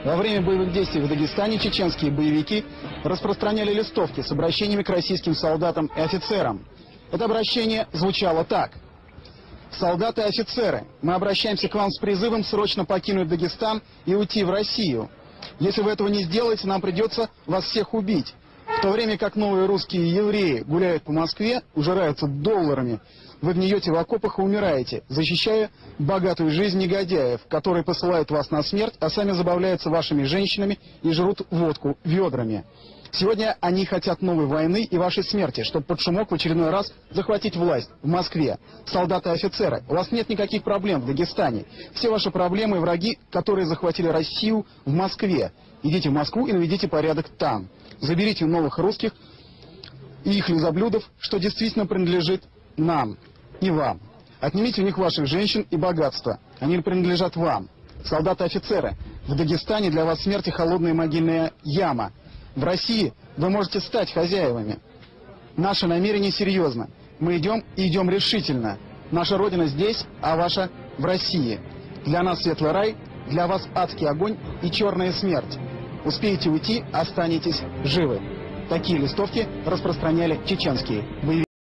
Во время боевых действий в Дагестане чеченские боевики распространяли листовки с обращениями к российским солдатам и офицерам. Это обращение звучало так. «Солдаты и офицеры, мы обращаемся к вам с призывом срочно покинуть Дагестан и уйти в Россию. Если вы этого не сделаете, нам придется вас всех убить». В то время как новые русские евреи гуляют по Москве, ужираются долларами, вы гниете в окопах и умираете, защищая богатую жизнь негодяев, которые посылают вас на смерть, а сами забавляются вашими женщинами и жрут водку ведрами. Сегодня они хотят новой войны и вашей смерти, чтобы под шумок в очередной раз захватить власть в Москве. Солдаты и офицеры, у вас нет никаких проблем в Дагестане. Все ваши проблемы и враги, которые захватили Россию в Москве. Идите в Москву и наведите порядок там. Заберите новых русских и их лизоблюдов, что действительно принадлежит нам и вам. Отнимите у них ваших женщин и богатства. Они принадлежат вам. Солдаты и офицеры, в Дагестане для вас смерть и холодная могильная яма. В России вы можете стать хозяевами. Наше намерение серьезно. Мы идем и идем решительно. Наша Родина здесь, а ваша в России. Для нас светлый рай, для вас адский огонь и черная смерть. Успеете уйти, останетесь живы. Такие листовки распространяли чеченские боевики.